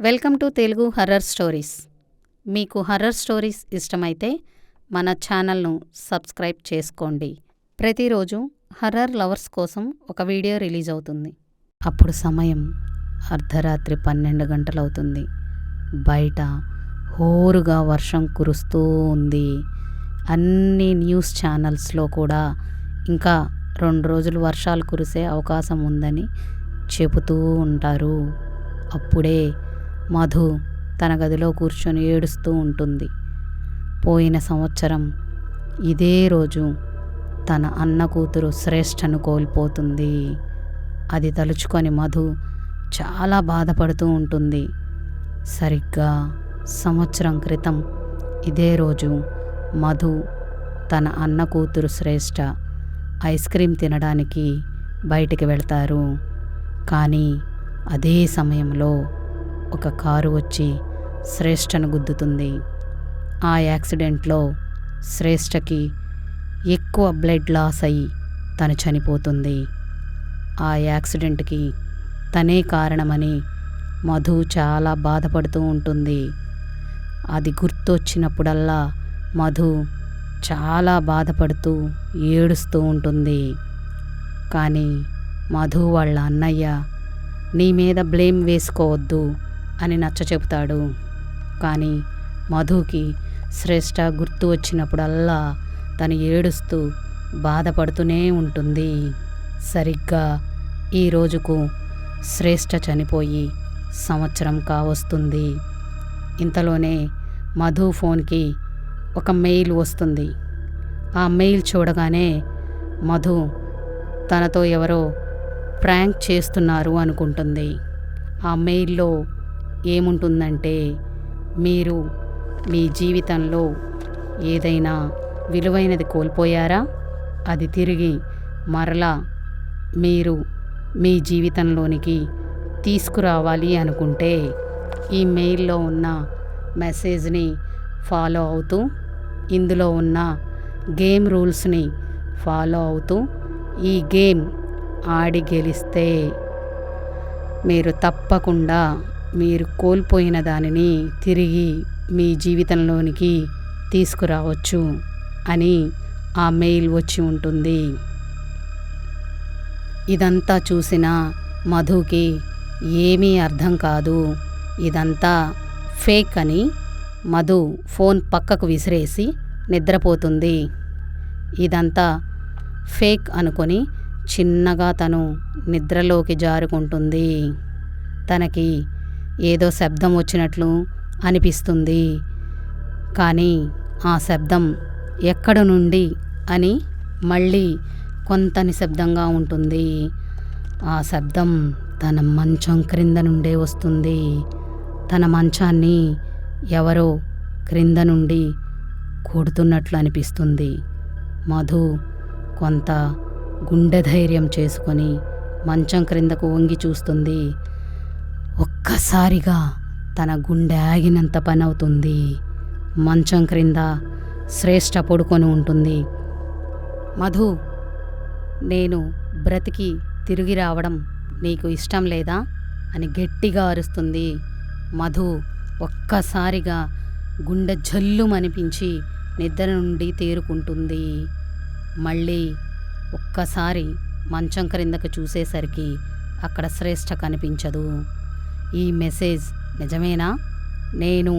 Welcome to Telugu horror stories. మీకు horror stories ఇష్టమైతే మన ఛానల్ను సబ్స్క్రైబ్ చేసుకోండి. ప్రతిరోజు హర్రర్ లవర్స్ కోసం ఒక వీడియో రిలీజ్ అవుతుంది. అప్పుడు సమయం అర్ధరాత్రి 12 గంటలవుతుంది. బయట హోరుగా వర్షం కురుస్తూ ఉంది. అన్ని న్యూస్ ఛానల్స్లో కూడా ఇంకా 2 రోజులు వర్షాలు కురిసే అవకాశం ఉందని చెబుతూ ఉంటారు. అప్పుడే మధు తన గదిలో కూర్చొని ఏడుస్తూ ఉంటుంది. పోయిన సంవత్సరం ఇదే రోజు తన అన్న కూతురు శ్రేష్టను కోల్పోతుంది. అది తలుచుకొని మధు చాలా బాధపడుతూ ఉంటుంది. సరిగ్గా సంవత్సరం క్రితం ఇదే రోజు మధు తన అన్న కూతురు శ్రేష్ట ఐస్ క్రీమ్ తినడానికి బయటికి వెళ్తారు. కానీ అదే సమయంలో ఒక కారు వచ్చి శ్రేష్టను గుద్దుతుంది. ఆ యాక్సిడెంట్లో శ్రేష్టకి ఎక్కువ బ్లడ్ లాస్ అయ్యి తను చనిపోతుంది. ఆ యాక్సిడెంట్కి తనే కారణమని మధు చాలా బాధపడుతూ ఉంటుంది. అది గుర్తొచ్చినప్పుడల్లా మధు చాలా బాధపడుతూ ఏడుస్తూ ఉంటుంది. కానీ మధు వాళ్ళ అన్నయ్య నీ మీద బ్లేమ్ వేసుకోవద్దు అని నచ్చ చెబుతాడు. కానీ మధుకి శ్రేష్ట గుర్తు వచ్చినప్పుడల్లా తను ఏడుస్తూ బాధపడుతూనే ఉంటుంది. సరిగ్గా ఈ రోజుకు శ్రేష్ట చనిపోయి సంవత్సరం కావస్తుంది. ఇంతలోనే మధు ఫోన్కి ఒక మెయిల్ వస్తుంది. ఆ మెయిల్ చూడగానే మధు తనతో ఎవరో ప్రాంక్ చేస్తున్నారు అనుకుంటుంది. ఆ మెయిల్లో ఏముంటుందంటే, మీరు మీ జీవితంలో ఏదైనా విలువైనది కోల్పోయారా? అది తిరిగి మరలా మీరు మీ జీవితంలోనికి తీసుకురావాలి అనుకుంటే ఈ మెయిల్లో ఉన్న మెసేజ్ని ఫాలో అవుతూ, ఇందులో ఉన్న గేమ్ రూల్స్ని ఫాలో అవుతూ ఈ గేమ్ ఆడి గెలిస్తే మీరు తప్పకుండా మీరు కోల్పోయిన దానిని తిరిగి మీ జీవితంలోనికి తీసుకురావచ్చు అని ఆ మెయిల్ వచ్చి ఉంటుంది. ఇదంతా చూసిన మధుకి ఏమీ అర్థం కాదు. ఇదంతా ఫేక్ అని మధు ఫోన్ పక్కకు విసిరేసి నిద్రపోతుంది. ఇదంతా ఫేక్ అనుకొని చిన్నగా తను నిద్రలోకి జారుకుంటుంది. తనకి ఏదో శబ్దం వచ్చినట్లు అనిపిస్తుంది. కానీ ఆ శబ్దం ఎక్కడ నుండి అని మళ్ళీ కొంత నిశ్శబ్దంగా ఉంటుంది. ఆ శబ్దం తన మంచం క్రింద నుండే వస్తుంది. తన మంచాన్ని ఎవరో క్రింద నుండి కొడుతున్నట్లు అనిపిస్తుంది. మధు కొంత గుండె ధైర్యం చేసుకొని మంచం క్రిందకు వంగి చూస్తుంది. ఒక్కసారిగా తన గుండె ఆగినంత పని అవుతుంది. మంచం క్రింద శ్రేష్ట పడుకొని ఉంటుంది. మధు, నేను బ్రతికి తిరిగి రావడం నీకు ఇష్టం లేదా అని గట్టిగా అరుస్తుంది. మధు ఒక్కసారిగా గుండె జల్లుమనిపించి నిద్ర నుండి తేరుకుంటుంది. మళ్ళీ ఒక్కసారి మంచం క్రిందకు చూసేసరికి అక్కడ శ్రేష్ట కనిపించదు. ఈ మెసేజ్ నిజమేనా? నేను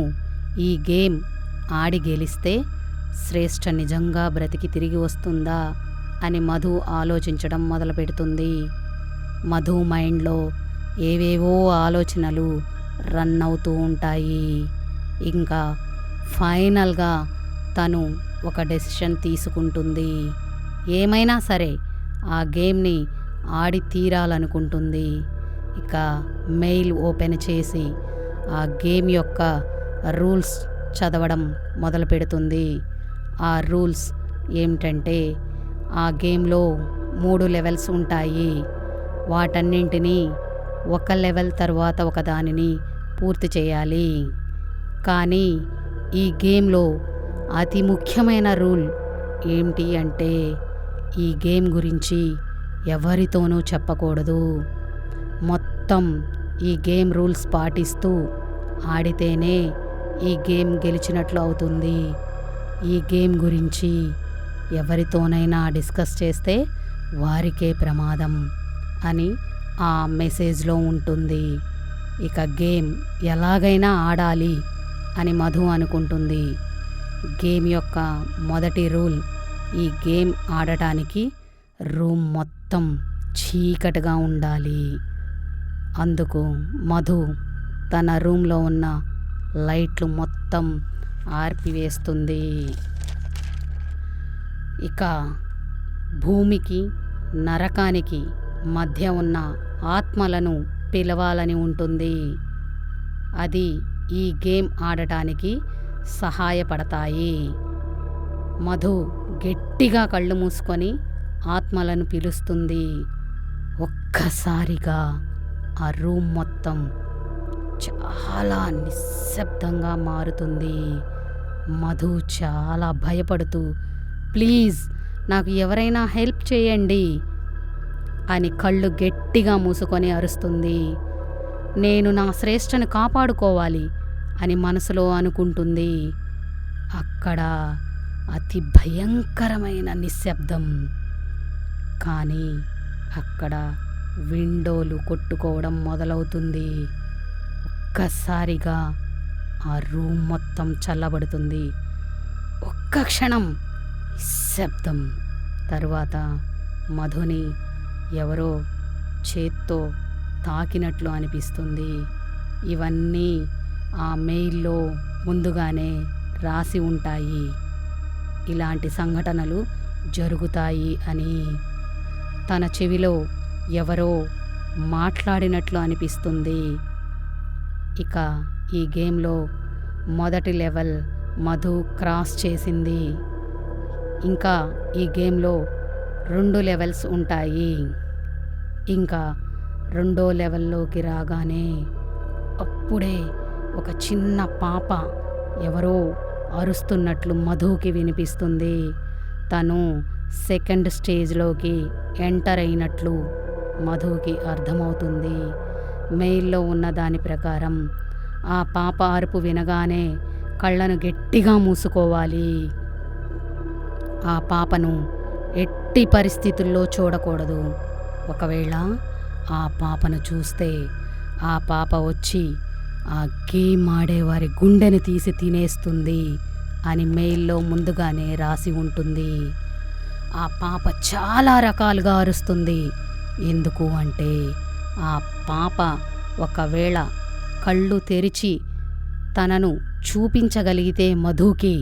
ఈ గేమ్ ఆడి గెలిస్తే శ్రేష్ట నిజంగా బ్రతికి తిరిగి వస్తుందా అని మధు ఆలోచించడం మొదలుపెడుతుంది. మధు మైండ్లో ఏవేవో ఆలోచనలు రన్ అవుతూ ఉంటాయి. ఇంకా ఫైనల్గా తను ఒక డెసిషన్ తీసుకుంటుంది. ఏమైనా సరే ఆ గేమ్ని ఆడి తీరాలనుకుంటుంది. ఇక మెయిల్ ఓపెన్ చేసి ఆ గేమ్ యొక్క రూల్స్ చదవడం మొదలు పెడుతుంది. ఆ రూల్స్ ఏమిటంటే, ఆ గేమ్లో 3 లెవెల్స్ ఉంటాయి. వాటన్నింటినీ ఒక లెవెల్ తర్వాత ఒక దానిని పూర్తి చేయాలి. కానీ ఈ గేమ్లో అతి ముఖ్యమైన రూల్ ఏమిటి అంటే, ఈ గేమ్ గురించి ఎవరితోనూ చెప్పకూడదు. మొత్తం ఈ గేమ్ రూల్స్ పాటిస్తూ ఆడితేనే ఈ గేమ్ గెలిచినట్లు అవుతుంది. ఈ గేమ్ గురించి ఎవరితోనైనా డిస్కస్ చేస్తే వారికే ప్రమాదం అని ఆ మెసేజ్లో ఉంటుంది. ఇక గేమ్ ఎలాగైనా ఆడాలి అని మధు అనుకుంటుంది. గేమ్ యొక్క మొదటి రూల్, ఈ గేమ్ ఆడటానికి రూమ్ మొత్తం చీకటిగా ఉండాలి. అందుకు మధు తన రూమ్లో ఉన్న లైట్లు మొత్తం ఆర్పివేస్తుంది. ఇక భూమికి నరకానికి మధ్య ఉన్న ఆత్మలను పిలవాలని ఉంటుంది. అది ఈ గేమ్ ఆడటానికి సహాయపడతాయి. మధు గట్టిగా కళ్ళు మూసుకొని ఆత్మలను పిలుస్తుంది. ఒక్కసారిగా ఆ రూమ్ మొత్తం చాలా నిశ్శబ్దంగా మారుతుంది. మధు చాలా భయపడుతూ, ప్లీజ్ నాకు ఎవరైనా హెల్ప్ చేయండి అని కళ్ళు గట్టిగా మూసుకొని అరుస్తుంది. నేను నా శ్రేష్టను కాపాడుకోవాలి అని మనసులో అనుకుంటుంది. అక్కడ అతి భయంకరమైన నిశ్శబ్దం. కానీ అక్కడ విండోలు కొట్టుకోవడం మొదలవుతుంది. ఒక్కసారిగా ఆ రూమ్ మొత్తం చల్లబడుతుంది. ఒక్క క్షణం నిశ్శబ్దం తరువాత మధుని ఎవరో చేత్తో తాకినట్లు అనిపిస్తుంది. ఇవన్నీ ఆ మెయిల్లో ముందుగానే రాసి ఉంటాయి. ఇలాంటి సంఘటనలు జరుగుతాయి అని. తన చెవిలో ఎవరో మాట్లాడినట్లు అనిపిస్తుంది. ఇక ఈ గేమ్లో మొదటి లెవెల్ మధు క్రాస్ చేసింది. ఇంకా ఈ గేమ్లో 2 లెవెల్స్ ఉంటాయి. ఇంకా 2వ లెవెల్లోకి రాగానే అప్పుడే ఒక చిన్న పాప ఎవరో అరుస్తున్నట్లు మధుకి వినిపిస్తుంది. తను సెకండ్ స్టేజ్లోకి ఎంటర్ అయినట్లు మధుకి అర్థమవుతుంది. మెయిల్లో ఉన్న దాని ప్రకారం ఆ పాప అరుపు వినగానే కళ్ళను గట్టిగా మూసుకోవాలి. ఆ పాపను ఎట్టి పరిస్థితుల్లో చూడకూడదు. ఒకవేళ ఆ పాపను చూస్తే ఆ పాప వచ్చి ఆ గేమ్ ఆడేవారి గుండెని తీసి తినేస్తుంది అని మెయిల్లో ముందుగానే రాసి ఉంటుంది. ఆ పాప చాలా రకాలుగా అరుస్తుంది. ఎందుకు అంటే ఆ పాప ఒకవేళ కళ్ళు తెరిచి తనను చూపించగలిగితే మధుకి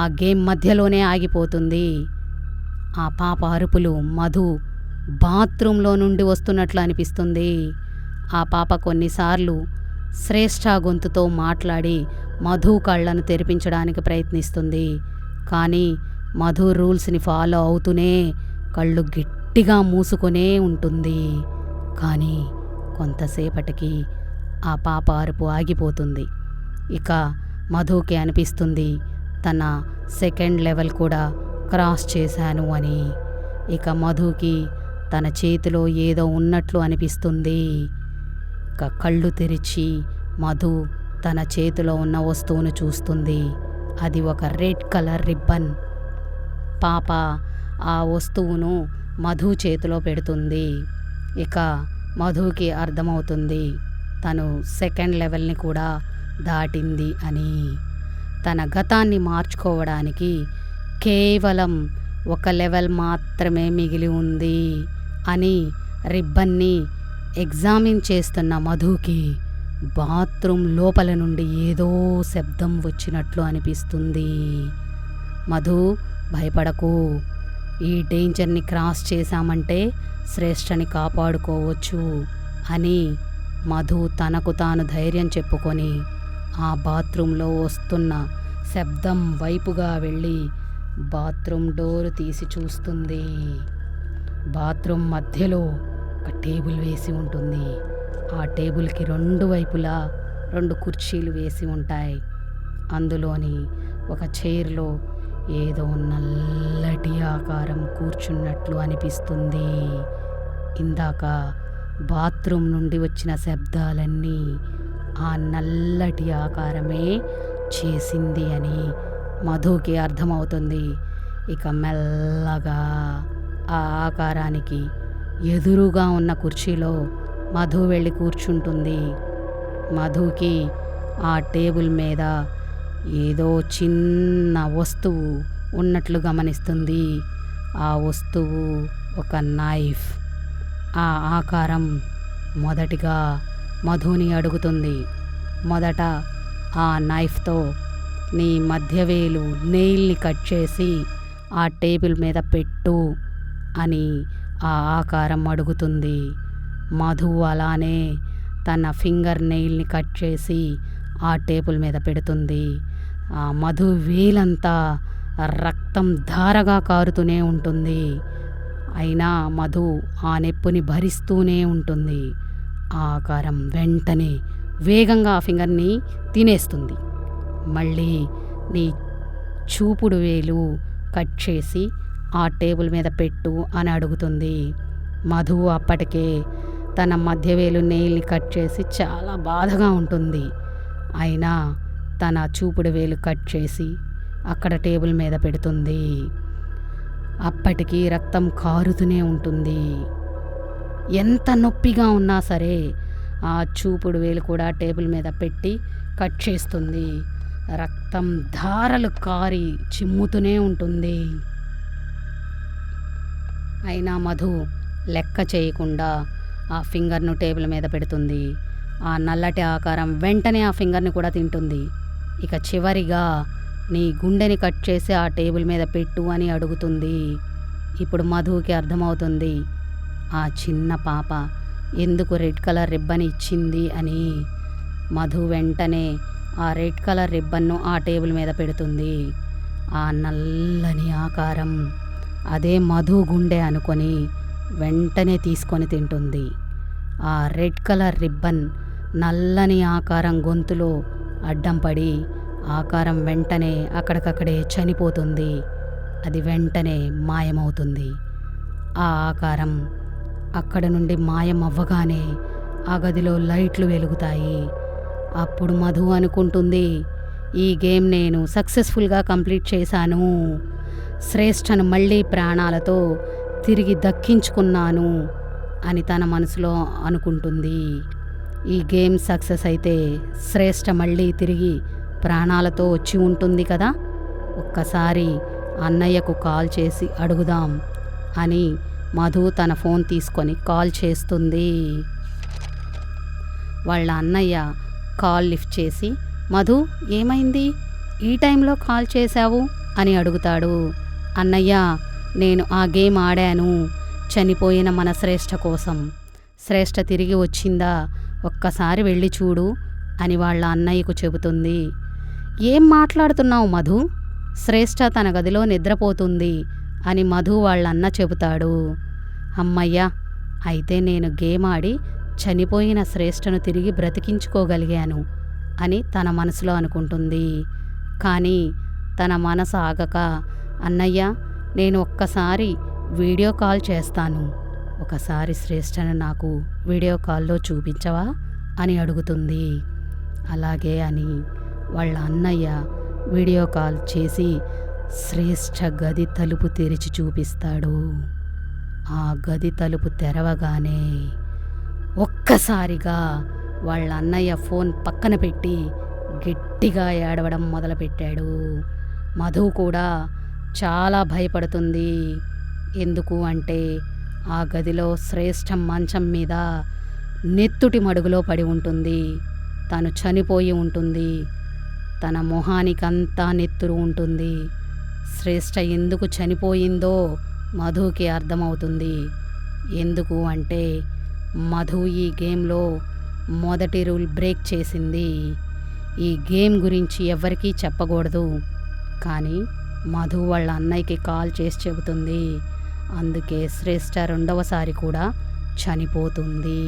ఆ గేమ్ మధ్యలోనే ఆగిపోతుంది. ఆ పాప అరుపులు మధు బాత్రూంలో నుండి వస్తున్నట్లు అనిపిస్తుంది. ఆ పాప కొన్నిసార్లు శ్రేష్ఠ గొంతుతో మాట్లాడి మధు కళ్ళను తెరిపించడానికి ప్రయత్నిస్తుంది. కానీ మధు రూల్స్ని ఫాలో అవుతూనే కళ్ళు గట్టిగా మూసుకొనే ఉంటుంది. కానీ కొంతసేపటికి ఆ పాప అరుపు ఆగిపోతుంది. ఇక మధుకి అనిపిస్తుంది తన సెకండ్ లెవెల్ కూడా క్రాస్ చేశాను అని. ఇక మధుకి తన చేతిలో ఏదో ఉన్నట్లు అనిపిస్తుంది. ఇక కళ్ళు తెరిచి మధు తన చేతిలో ఉన్న వస్తువును చూస్తుంది. అది ఒక రెడ్ కలర్ రిబ్బన్. పాప ఆ వస్తువును మధు చేతిలో పెడుతుంది. ఇక మధుకి అర్థమవుతుంది తను సెకండ్ లెవెల్ని కూడా దాటింది అని. తన గతాన్ని మార్చుకోవడానికి కేవలం ఒక లెవెల్ మాత్రమే మిగిలి ఉంది అని రిబ్బన్ని ఎగ్జామిన్ చేస్తున్న మధుకి బాత్రూమ్ లోపల నుండి ఏదో శబ్దం వచ్చినట్లు అనిపిస్తుంది. మధు భయపడకు, ఈ డేంజర్ని క్రాస్ చేశామంటే శ్రేష్ఠని కాపాడుకోవచ్చు అని మధు తనకు తాను ధైర్యం చెప్పుకొని ఆ బాత్రూంలో వస్తున్న శబ్దం వైపుగా వెళ్ళి బాత్రూమ్ డోరు తీసి చూస్తుంది. బాత్రూమ్ మధ్యలో ఒక టేబుల్ వేసి ఉంటుంది. ఆ టేబుల్కి 2 వైపులా 2 కుర్చీలు వేసి ఉంటాయి. అందులోని ఒక చైర్లో ఏదో నల్లటి ఆకారం కూర్చున్నట్లు అనిపిస్తుంది. ఇందాక బాత్రూమ్ నుండి వచ్చిన శబ్దాలన్నీ ఆ నల్లటి ఆకారమే చేసింది అని మధుకి అర్థమవుతుంది. ఇక మెల్లగా ఆ ఆకారానికి ఎదురుగా ఉన్న కుర్చీలో మధు వెళ్ళి కూర్చుంటుంది. మధుకి ఆ టేబుల్ మీద ఏదో చిన్న వస్తువు ఉన్నట్లు గమనిస్తుంది. ఆ వస్తువు ఒక నైఫ్. ఆ ఆకారం మొదటిగా మధుని అడుగుతుంది, మొదట ఆ నైఫ్తో నీ మధ్యవేలు నెయిల్ని కట్ చేసి ఆ టేబుల్ మీద పెట్టు అని ఆ ఆకారం అడుగుతుంది. మధు అలానే తన ఫింగర్ నెయిల్ని కట్ చేసి ఆ టేబుల్ మీద పెడుతుంది. ఆ మధు వేలంతా రక్తం ధారగా కారుతూనే ఉంటుంది. అయినా మధు ఆ నొప్పిని భరిస్తూనే ఉంటుంది. ఆ ఆకారం వెంటనే వేగంగా ఆ ఫింగర్ని తినేస్తుంది. మళ్ళీ నీ చూపుడు వేలు కట్ చేసి ఆ టేబుల్ మీద పెట్టు అని అడుగుతుంది. మధు అప్పటికే తన మధ్యవేలు నెయిల్ని కట్ చేసి చాలా బాధగా ఉంటుంది. అయినా తన చూపుడు వేలు కట్ చేసి అక్కడ టేబుల్ మీద పెడుతుంది. అప్పటికి రక్తం కారుతూనే ఉంటుంది. ఎంత నొప్పిగా ఉన్నా సరే ఆ చూపుడు వేలు కూడా టేబుల్ మీద పెట్టి కట్ చేస్తుంది. రక్తం ధారలు కారి చిమ్ముతూనే ఉంటుంది. అయినా మధు లెక్క చేయకుండా ఆ ఫింగర్ను టేబుల్ మీద పెడుతుంది. ఆ నల్లటి ఆకారం వెంటనే ఆ ఫింగర్ని కూడా తింటుంది. ఇక చివరిగా నీ గుండెని కట్ చేసి ఆ టేబుల్ మీద పెట్టు అని అడుగుతుంది. ఇప్పుడు మధుకి అర్థమవుతుంది ఆ చిన్న పాప ఎందుకు రెడ్ కలర్ రిబ్బన్ ఇచ్చింది అని. మధు వెంటనే ఆ రెడ్ కలర్ రిబ్బన్ను ఆ టేబుల్ మీద పెడుతుంది. ఆ నల్లని ఆకారం అదే మధు గుండె అనుకొని వెంటనే తీసుకొని తింటుంది. ఆ రెడ్ కలర్ రిబ్బన్ నల్లని ఆకారం గొంతులో అడ్డం పడి ఆకారం వెంటనే అక్కడికక్కడే చనిపోతుంది. అది వెంటనే మాయమవుతుంది. ఆ ఆకారం అక్కడ నుండి మాయం అవ్వగానే ఆ గదిలో లైట్లు వెలుగుతాయి. అప్పుడు మధు అనుకుంటుంది, ఈ గేమ్ నేను సక్సెస్ఫుల్గా కంప్లీట్ చేశాను, శ్రేష్టను మళ్ళీ ప్రాణాలతో తిరిగి దక్కించుకున్నాను అని తన మనసులో అనుకుంటుంది. ఈ గేమ్ సక్సెస్ అయితే శ్రేష్ఠ మళ్ళీ తిరిగి ప్రాణాలతో వచ్చి ఉంటుంది కదా, ఒక్కసారి అన్నయ్యకు కాల్ చేసి అడుగుదాం అని మధు తన ఫోన్ తీసుకొని కాల్ చేస్తుంది. వాళ్ళ అన్నయ్య కాల్ లిఫ్ట్ చేసి, మధు ఏమైంది, ఈ టైంలో కాల్ చేశావు అని అడుగుతాడు. అన్నయ్య, నేను ఆ గేమ్ ఆడాను చనిపోయిన మన శ్రేష్ఠ కోసం. శ్రేష్ఠ తిరిగి వచ్చిందా ఒక్కసారి వెళ్ళి చూడు అని వాళ్ళ అన్నయ్యకు చెబుతుంది. ఏం మాట్లాడుతున్నావు మధు, శ్రేష్ఠ తన గదిలో నిద్రపోతుంది అని మధు వాళ్ళన్న చెబుతాడు. అమ్మయ్య, అయితే నేను గేమ్ ఆడి చనిపోయిన శ్రేష్ఠను తిరిగి బ్రతికించుకోగలిగాను అని తన మనసులో అనుకుంటుంది. కానీ తన మనసు ఆగక, అన్నయ్య నేను ఒక్కసారి వీడియో కాల్ చేస్తాను, ఒకసారి శ్రేష్ఠను నాకు వీడియో కాల్లో చూపించవా అని అడుగుతుంది. అలాగే అని వాళ్ళ అన్నయ్య వీడియో కాల్ చేసి శ్రేష్ఠ గది తలుపు తెరిచి చూపిస్తాడు. ఆ గది తలుపు తెరవగానే ఒక్కసారిగా వాళ్ళ అన్నయ్య ఫోన్ పక్కన పెట్టి గట్టిగా ఏడవడం మొదలుపెట్టాడు. మధు కూడా చాలా భయపడుతుంది. ఎందుకు అంటే ఆ గదిలో శ్రేష్ఠ మంచం మీద నెత్తుటి మడుగులో పడి ఉంటుంది. తను చనిపోయి ఉంటుంది. తన మొహానికంతా నెత్తురు ఉంటుంది. శ్రేష్ఠ ఎందుకు చనిపోయిందో మధుకి అర్థమవుతుంది. ఎందుకు అంటే మధు ఈ గేమ్లో మొదటి రూల్ బ్రేక్ చేసింది. ఈ గేమ్ గురించి ఎవరికీ చెప్పకూడదు, కానీ మధు వాళ్ళ అన్నయ్యకి కాల్ చేసి చెబుతుంది. అందుకే శ్రేష్ఠ రెండవసారి కూడా చనిపోతుంది.